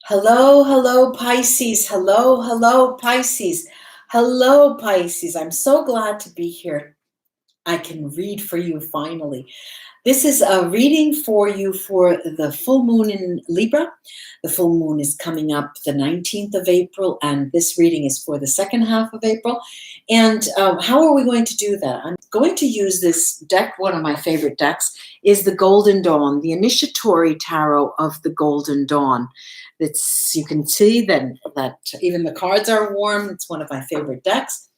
Hello, hello, Pisces. Hello, hello, Pisces. Hello, Pisces. I'm so glad to be here. I can read for you finally. This is a reading for you for the full moon in Libra. The full moon is coming up the 19th of April, and this reading is for the second half of April. And how are we going to do that? I'm going to use this deck. One of my favorite decks is the Golden Dawn, the initiatory tarot of the Golden Dawn. You can see that even the cards are warm. It's one of my favorite decks.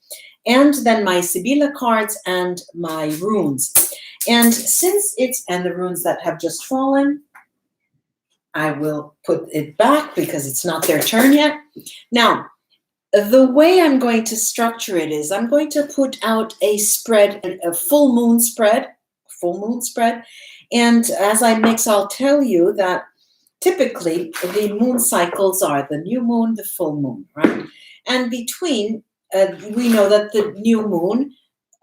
And then my Sibilla cards and my runes. And and the runes that have just fallen, I will put it back because it's not their turn yet. Now, the way I'm going to structure it is I'm going to put out a spread, a full moon spread. And as I mix, I'll tell you that typically the moon cycles are the new moon, the full moon, right? And between, we know that the new moon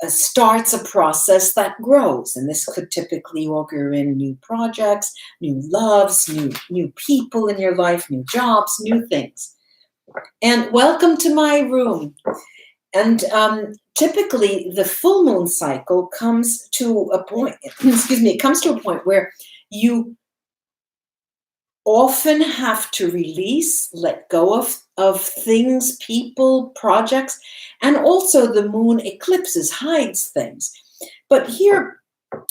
starts a process that grows, and this could typically augur in new projects, new loves, new people in your life, new jobs, new things. And welcome to my room. And typically the full moon cycle comes to a point, it comes to a point where you often have to release, let go of things, people, projects, and also the moon eclipses, hides things. But here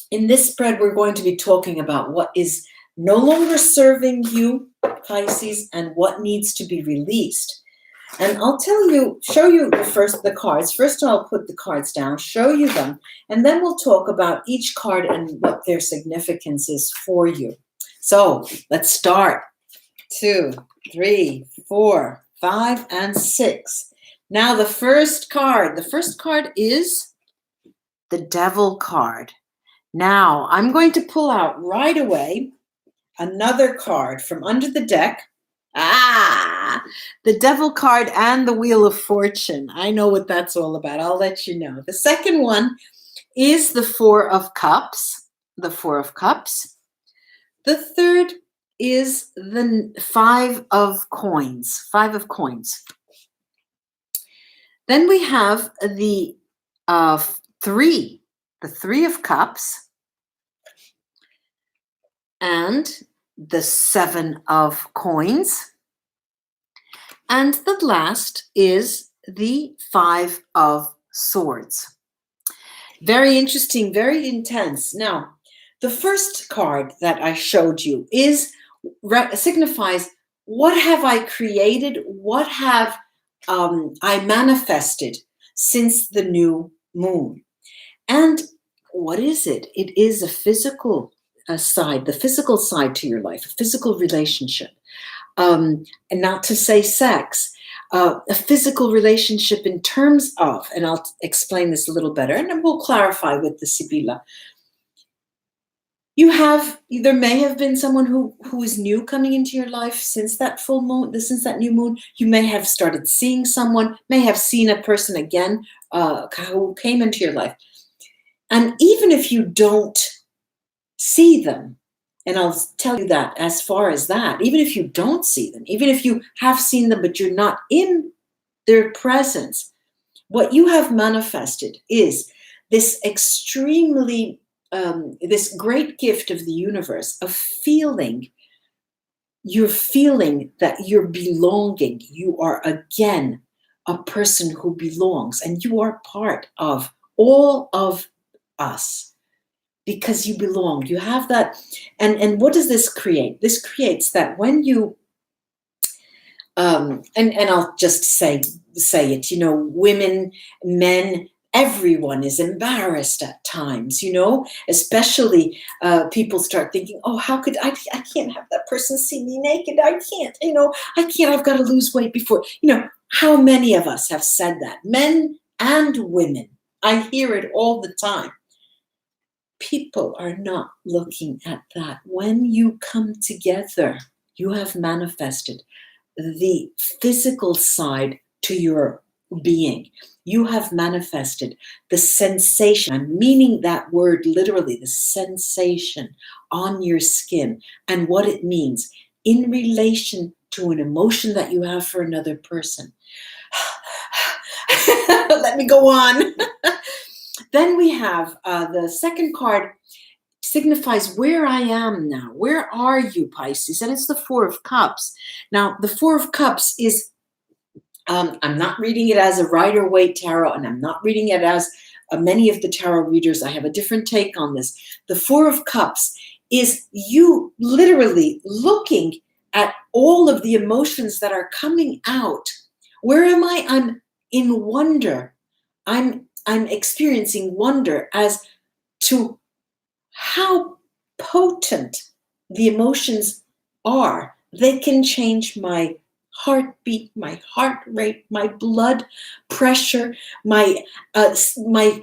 in this spread, we're going to be talking about what is no longer serving you, Pisces, and what needs to be released. And I'll show you the cards. First, I'll put the cards down, show you them, and then we'll talk about each card and what their significance is for you. So let's start. 2, 3, 4, 5, and 6. Now the first card is the Devil card. Now I'm going to pull out right away another card from under the deck. The Devil card and the Wheel of Fortune. I know what that's all about. I'll let you know. The second one is the Four of Cups. The third is the Five of Coins. Then we have the Three of Cups, and the Seven of Coins. And the last is the Five of Swords. Very interesting, very intense. Now, the first card that I showed you signifies what have I created, what have I manifested since the new moon. And what is it? It is a physical side, the physical side to your life, a physical relationship. And not to say sex, a physical relationship in terms of, and I'll explain this a little better, and then we'll clarify with the Sibilla. There may have been someone who is new coming into your life since that full moon, since that new moon. You may have started seeing someone, may have seen a person again who came into your life. And even if you don't see them, and I'll tell you that as far as that, even if you don't see them, even if you have seen them, but you're not in their presence, what you have manifested is this extremely this great gift of the universe of you're feeling that you're belonging. You are again a person who belongs, and you are part of all of us because you belong. You have that. And what does this create? This creates that when you, and I'll just say it, women, men, everyone is embarrassed at times, especially people start thinking, oh, how could I can't have that person see me naked. I can't, I've got to lose weight before, how many of us have said that? Men and women. I hear it all the time. People are not looking at that. When you come together, you have manifested the physical side to your being. You have manifested the sensation. I'm meaning that word literally, the sensation on your skin and what it means in relation to an emotion that you have for another person. Let me go on. Then we have the second card signifies where I am now. Where are you, Pisces? And it's the Four of Cups. Now, the Four of Cups is, I'm not reading it as a Rider-Waite tarot, and I'm not reading it as many of the tarot readers. I have a different take on this. The Four of Cups is you literally looking at all of the emotions that are coming out. Where am I? I'm in wonder. I'm experiencing wonder as to how potent the emotions are. They can change my heartbeat, my heart rate, my blood pressure, my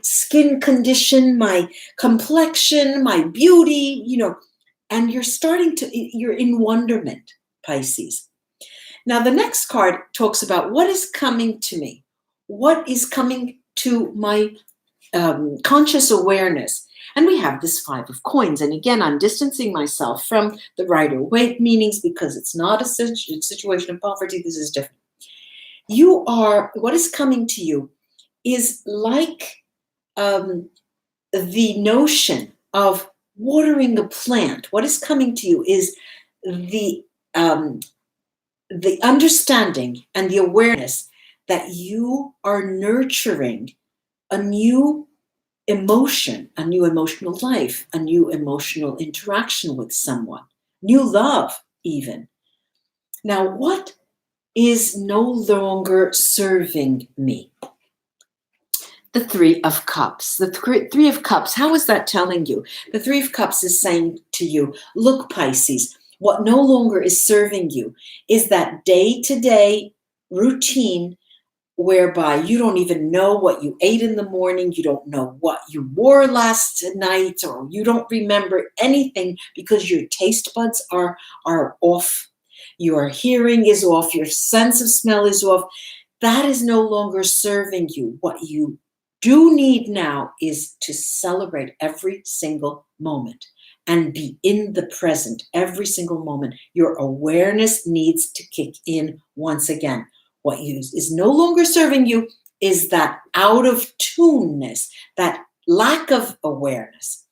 skin condition, my complexion, my beauty, you know, and you're in wonderment, Pisces. Now, the next card talks about what is coming to me. What is coming to my conscious awareness? And we have this Five of Coins. And again, I'm distancing myself from the Rider-Waite meanings because it's not a situation of poverty. This is different. What is coming to you is like the notion of watering a plant. What is coming to you is the understanding and the awareness that you are nurturing a new emotion, a new emotional life, a new emotional interaction with someone, new love even. Now, what is no longer serving me? The Three of Cups. The Three of Cups, how is that telling you? The Three of Cups is saying to you, look, Pisces, what no longer is serving you is that day-to-day routine whereby you don't even know what you ate in the morning, you don't know what you wore last night, or you don't remember anything because your taste buds are off, your hearing is off, your sense of smell is off. That is no longer serving you. What you do need now is to celebrate every single moment and be in the present every single moment. Your awareness needs to kick in once again. What is no longer serving you is that out of tuneness, that lack of awareness.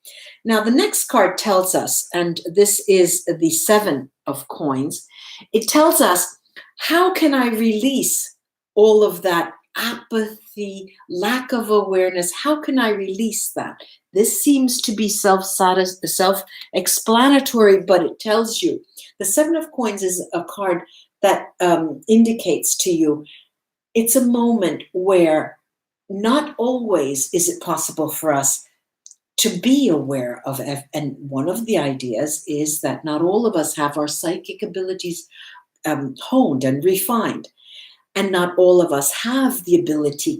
Now, the next card tells us, and this is the Seven of Coins, it tells us, how can I release all of that apathy, lack of awareness? How can I release that? This seems to be self-explanatory, but it tells you. The Seven of Coins is a card that indicates to you it's a moment where not always is it possible for us to be aware of, and one of the ideas is that not all of us have our psychic abilities honed and refined, and not all of us have the ability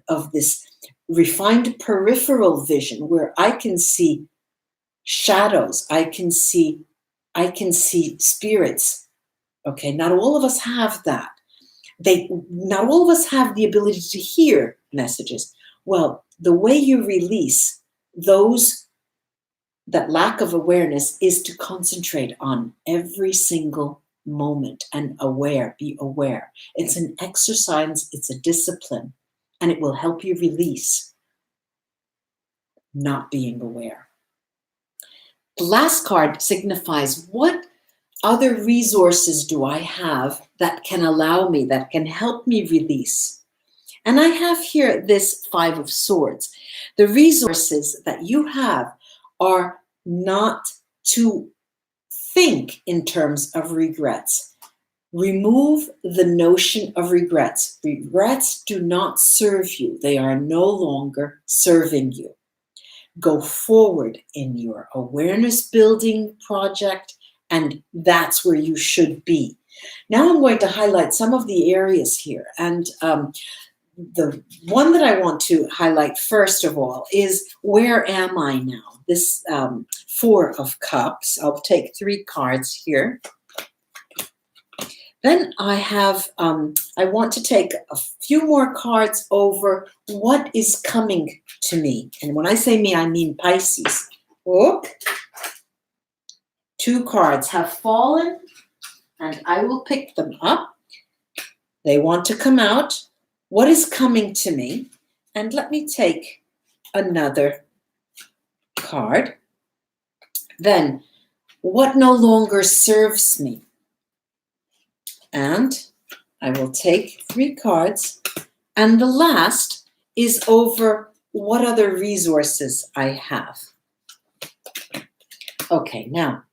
of this refined peripheral vision where I can see shadows, I can see spirits. Okay, not all of us have that. Not all of us have the ability to hear messages. Well, the way you release that lack of awareness is to concentrate on every single moment and be aware. It's an exercise, it's a discipline, and it will help you release not being aware. The last card signifies what other resources do I have that can allow me, that can help me release? And I have here this Five of Swords. The resources that you have are not to think in terms of regrets. Remove the notion of regrets. Regrets do not serve you. They are no longer serving you. Go forward in your awareness building project, and that's where you should be. Now I'm going to highlight some of the areas here. And the one that I want to highlight first of all is, where am I now? This Four of Cups. I'll take 3 cards here. Then I want to take a few more cards over what is coming to me. And when I say me, I mean Pisces. Oh. 2 cards have fallen, and I will pick them up. They want to come out. What is coming to me? And let me take another card. Then, what no longer serves me? And I will take 3 cards. And the last is over what other resources I have. Okay, now,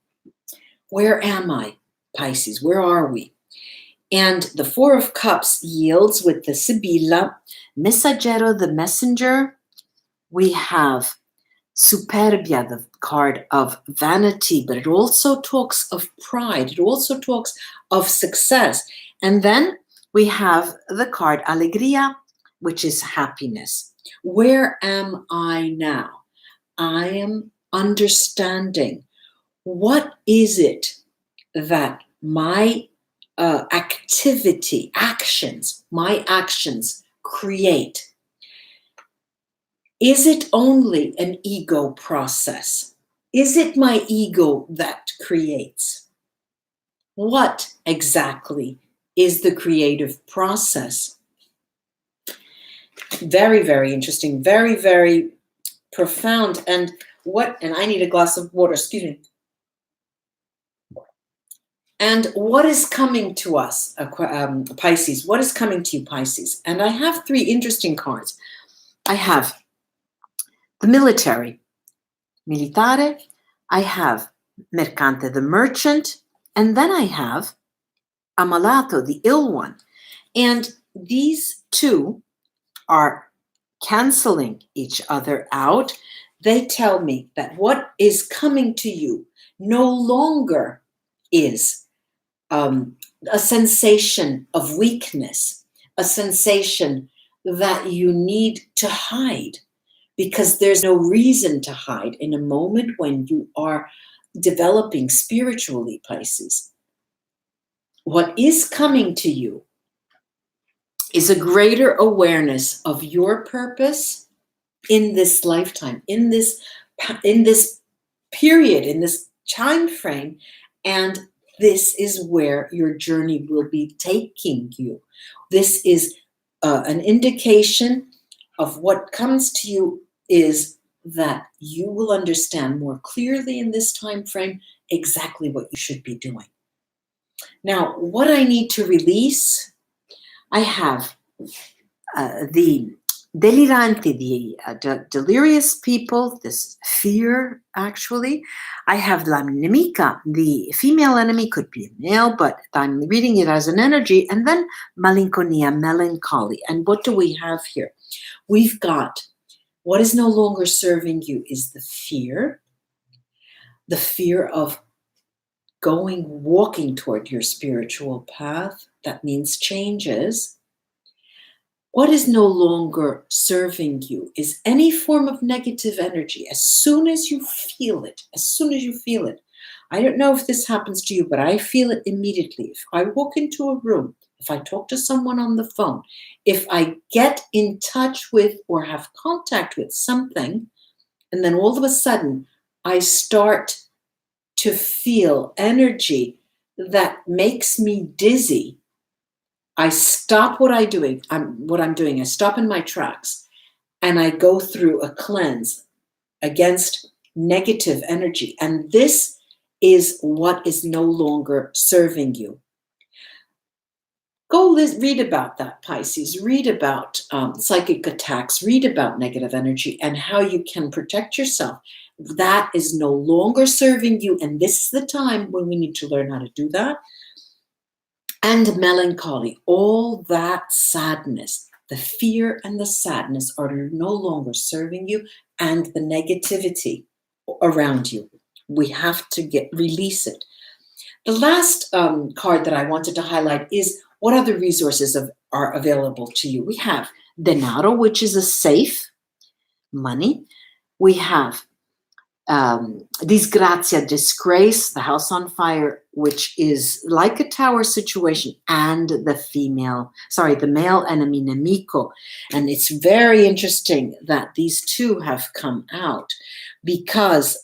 where am I, Pisces? Where are we? And the 4 of Cups yields with the Sibilla, Messaggero, the messenger. We have Superbia, the card of vanity, but it also talks of pride. It also talks of success. And then we have the card Alegria, which is happiness. Where am I now? I am understanding what is it that my my actions create. Is it only an ego process? Is it my ego that creates? What exactly is the creative process? Very, very interesting. Very, very profound. And I need a glass of water, excuse me. And what is coming to us, Pisces? What is coming to you, Pisces? And I have 3 interesting cards. I have the military, militare. I have mercante, the merchant. And then I have ammalato, the ill one. And these 2 are canceling each other out. They tell me that what is coming to you no longer is a sensation of weakness, a sensation that you need to hide, because there's no reason to hide in a moment when you are developing spiritually, Pisces. What is coming to you is a greater awareness of your purpose in this lifetime, in this period, in this time frame, and this is where your journey will be taking you. This is an indication of what comes to you is that you will understand more clearly in this time frame exactly what you should be doing. Now, what I need to release, I have the deliranti, the delirious people, this fear, actually. I have la nemica, the female enemy, could be a male, but I'm reading it as an energy. And then malinconia, melancholy. And what do we have here? We've got what is no longer serving you is the fear of walking toward your spiritual path. That means changes. What is no longer serving you is any form of negative energy. As soon as you feel it, I don't know if this happens to you, but I feel it immediately. If I walk into a room, if I talk to someone on the phone, if I get in touch with or have contact with something, and then all of a sudden I start to feel energy that makes me dizzy, I stop what I'm doing. I stop in my tracks and I go through a cleanse against negative energy. And this is what is no longer serving you. Go read about that, Pisces. Read about psychic attacks. Read about negative energy and how you can protect yourself. That is no longer serving you. And this is the time when we need to learn how to do that. And melancholy, all that sadness, the fear and the sadness are no longer serving you, and the negativity around you. We have to release it. The last card that I wanted to highlight is what other resources are available to you. We have denaro, which is a safe money. We have disgrazia, disgrace, the house on fire, which is like a tower situation, and the male enemy, nemico. And it's very interesting that these 2 have come out because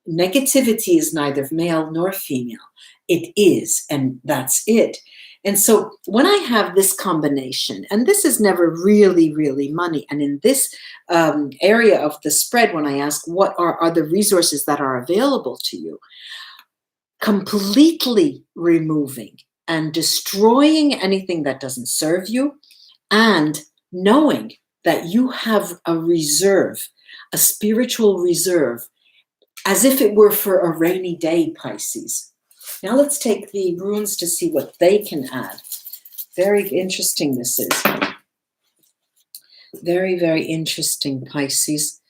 Negativity is neither male nor female. It is, and that's it. And so when I have this combination, and this is never really, really money, and in this area of the spread, when I ask what are the resources that are available to you, completely removing and destroying anything that doesn't serve you, and knowing that you have a reserve, a spiritual reserve, as if it were for a rainy day, Pisces. Now let's take the runes to see what they can add. Very interesting this is. Very, very interesting, Pisces.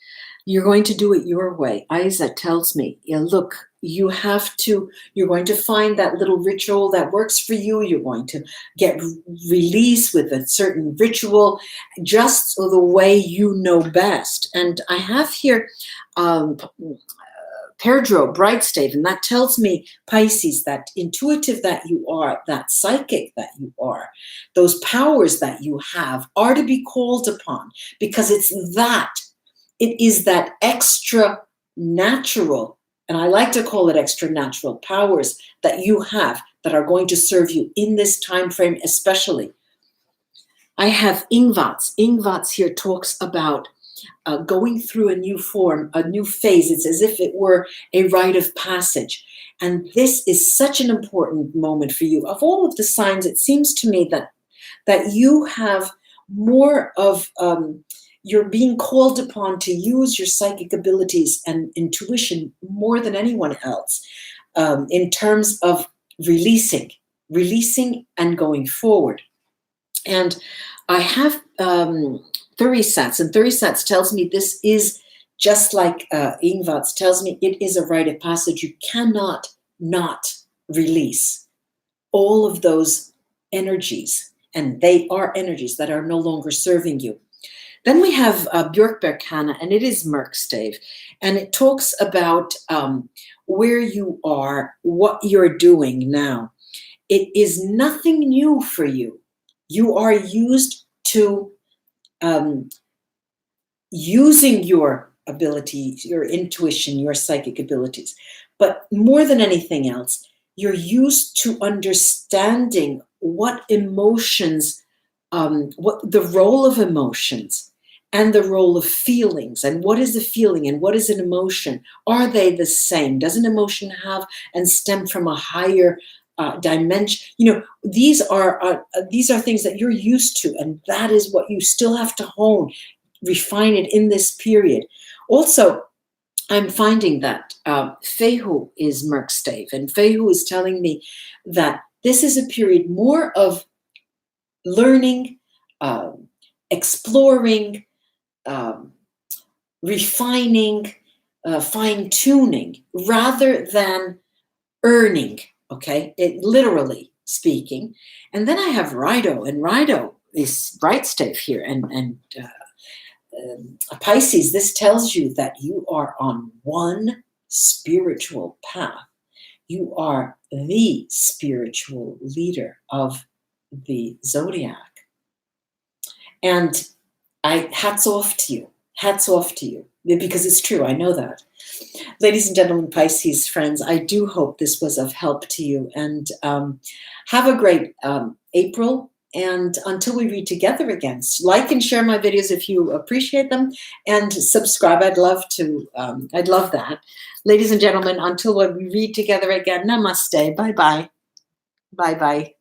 You're going to do it your way. Isa tells me, yeah, look, you're going to find that little ritual that works for you. You're going to get released with a certain ritual, just the way you know best. And I have here Pedro, bright stave, and that tells me, Pisces, that intuitive that you are, that psychic that you are, those powers that you have are to be called upon, because it is that extra natural, and I like to call it extra natural powers that you have that are going to serve you in this time frame especially. I have Ingvats. Ingvats here talks about going through a new form, a new phase. It's as if it were a rite of passage. And this is such an important moment for you. Of all of the signs, it seems to me that you have more of, you're being called upon to use your psychic abilities and intuition more than anyone else, in terms of releasing and going forward. And I have Thurisats, and Thurisats tells me this is just like Ingvats tells me, it is a rite of passage. You cannot not release all of those energies, and they are energies that are no longer serving you. Then we have Björkbergkana, and it is Merkstave, and it talks about where you are, what you're doing now. It is nothing new for you. You are used to using your abilities, your intuition, your psychic abilities. But more than anything else, you're used to understanding what emotions, what the role of emotions and the role of feelings, and what is a feeling and what is an emotion. Are they the same? Does an emotion have and stem from a higher dimension? You know, these are things that you're used to, and that is what you still have to hone, refine it in this period. Also, I'm finding that Fehu is Merkstave, and Fehu is telling me that this is a period more of learning, exploring, refining, fine-tuning, rather than earning, okay, it literally speaking. And then I have Rido, and Rido is bright stave here, and Pisces, this tells you that you are on one spiritual path. You are the spiritual leader of the zodiac. And hats off to you, because it's true, I know that. Ladies and gentlemen, Pisces friends, I do hope this was of help to you, and have a great April. And until we read together again, like and share my videos if you appreciate them, and subscribe. I'd love that. Ladies and gentlemen, until we read together again, namaste. Bye-bye. Bye-bye.